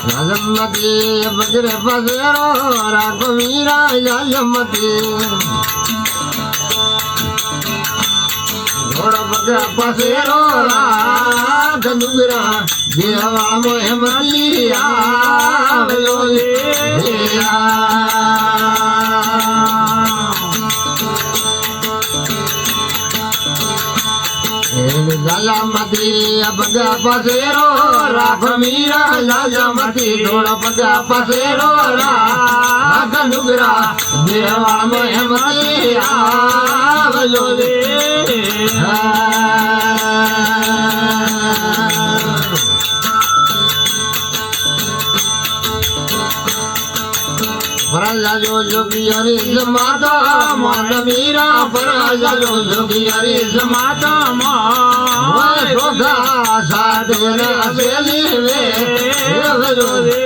રાજમતી બજરે પસેરો રાખો મીરા રાજમતી ઘોડો બગા પસેરો રાખ ડુંગરા દેવા મોહમતી આવ્યો જાજામતી બગા પસેરો રાખ મીરા જાજામતી ઘોડો બગા પસેરો રાખ ડુંગરા દેવા મોહમતી આવ્યો પરાજો જોગી હરે સમાતા મન મીરા પરાજો જોગી હરે સમાતા મન ધોધા સાધે રસેલી વે વજોદે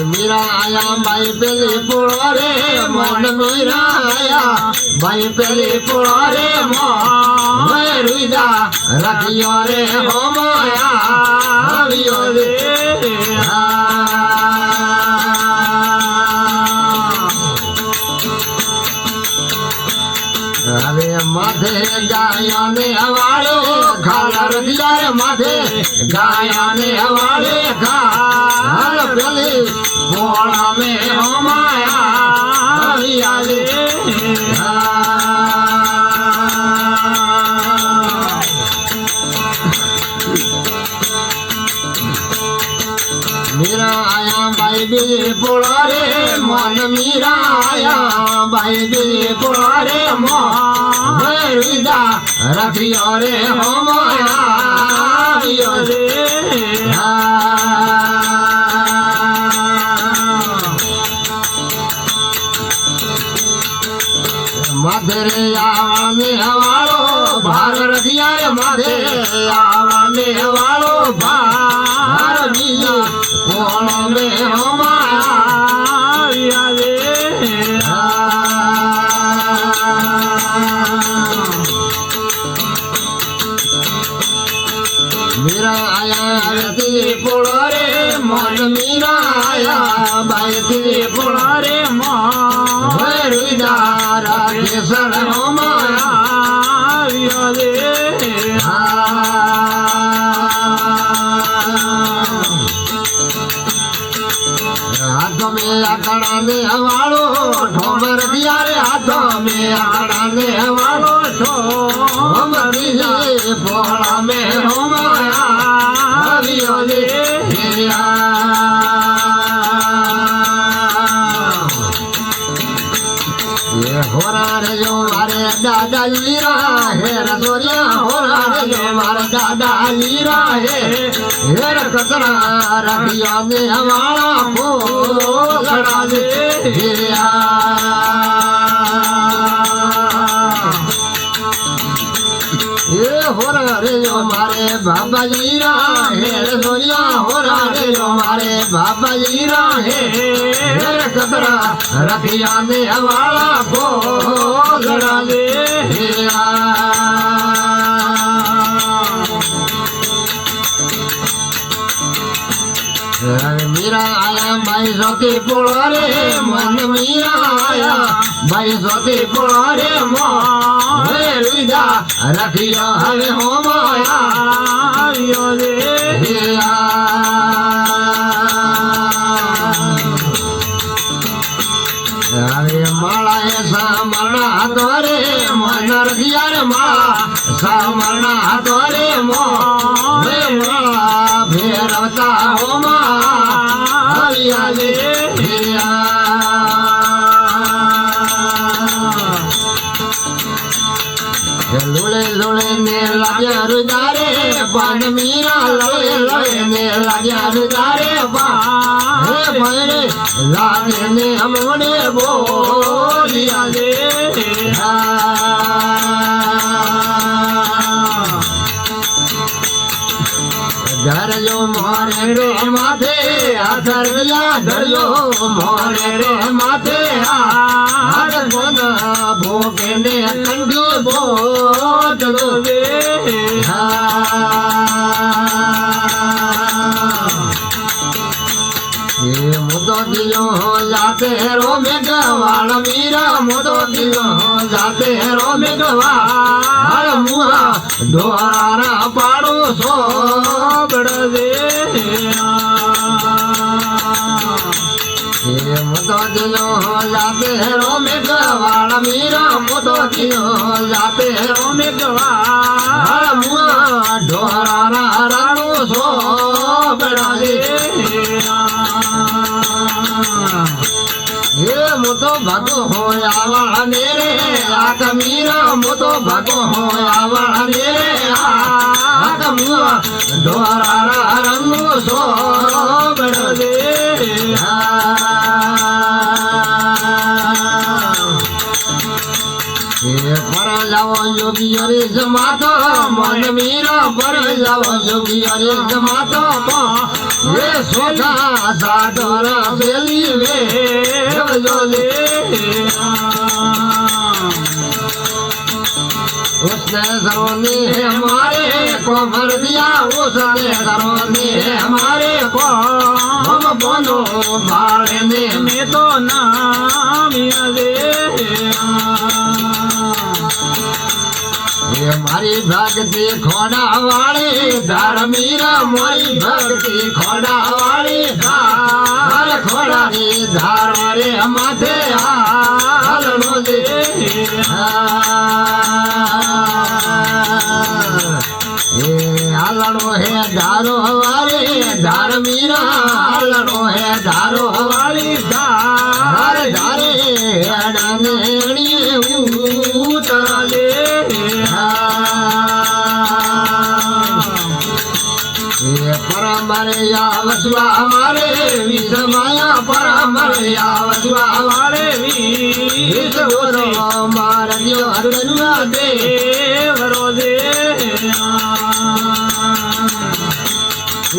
मीरा आया भाई पेले पुरारे मन मीरा आया भाई पेले पुरारे मैं रुदा रखियो रे हो माया हवियो रे अरे माथे गाया ने हवाले खालर दिया माथे गाया ने हवाले खाल पेले पोड़ा में हो माया हरियाले मीरा आया भाई भी पोड़ा रे मन मीरा आया भाई भी पोड़ा रे मैं रुदा रखियो रे हो माया हरियो रे माधे आवाने हवालो भार रखिया माधे आवाने हवालो भार दिया कोण में हो माया रे मीरा आया रती पोड़ा रे मन मीरा आया बायती पोड़ा रे मन रुदा राजेश्वर हो माया रे हाथों में आकड़ा ने हवालो ठोमर दिया रे हाथों में आकड़ा ने हवालो ठोमर दिया पोड़ा में हो माया हरियो रे ये होरा रे जो मारे दादा लीरा है रसोरिया होरा रे जो मारे दादा लीरा है हेर कतरा रखिया ने हमारा को लड़ा दे ये होरा रे जो मारे बाबा लीरा है रसोरिया होरा रे जो मारे बाबा लीरा है हेर कतरा रखिया ने हमारा को लड़ा दे मीरा आया भाई सोती पोड़ा रे मन मीरा आया भाई सोती पोड़ा रे मैं रुदा रखियो हवे हो माया रे अरे माला ऐसा मरना तोरे मन रखिया रे माला सा मरना तोरे माला फेरता हो माया रे लोले लोले ने लाग्या रुदारे पान मीरा लोले लोले ने लाग्या रुदारे पान लागे ने हमने बोलिया रे ધરજો મોરે રે માથે આધરિયા ધરજો મોરે રે માથે હાર કોન ભોગે ને કંડી બોધડો વે ये मुदो दियो जाते रो मेघवाल मीरा मुदो दियो जाते रो मेघवाल मुहा डोरा पाड़ो सो बड़वे ये मुदो दियो जाते रो मेघवाल मीरा मुदो दियो जाते रो मेघवाल मुहा डोरा राणो सो बड़वे ये मुतो भगो होया वाला मेरे आक मीरा मुतो भगो होया वाला मेरे आक मुआ डोरा रंगो सो बड़वे ये पर जाओ योगी अरे जमातो मन मीरा पर जाओ योगी अरे जमातो ये सोचा साडोरा बेली वे जोले उसने सरोनी है हमारे को भर दिया उसने सरोनी है हमारे को हम बोलो बाड़े में तो नाम दे ये मारी भक्ति खोड़ा वाली धार मीरा मोरी भक्ति खोड़ा वाली धार खोड़ा रे धार रे माथे हालनो दे ये हालनो है धारो हवारे धार मीरा हालनो है धारो हवारी धार धारे अड़ाने उतरा ले ये परमरिया वसुआ हमारे विष माया परमरिया वसुआ हमारे विष गुरु मार दियो हरनुआ देवरो दे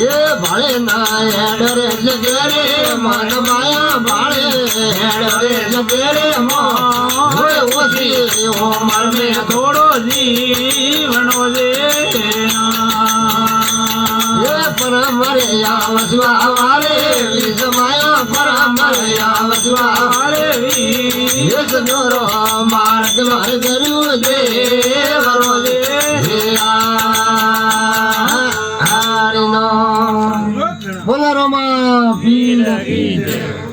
ये भाले ना हेडरे जगेरे मन माया भाले हेडरे जगेरे मोए ओसी ओ मर में थोड़ो जीवनो दे ये परमरिया वसुआ हमारे विष माया परमरिया वसुआ हमारे विष गुरु मार्ग मार करू देवरो दे बोलो रमा पीर की जय।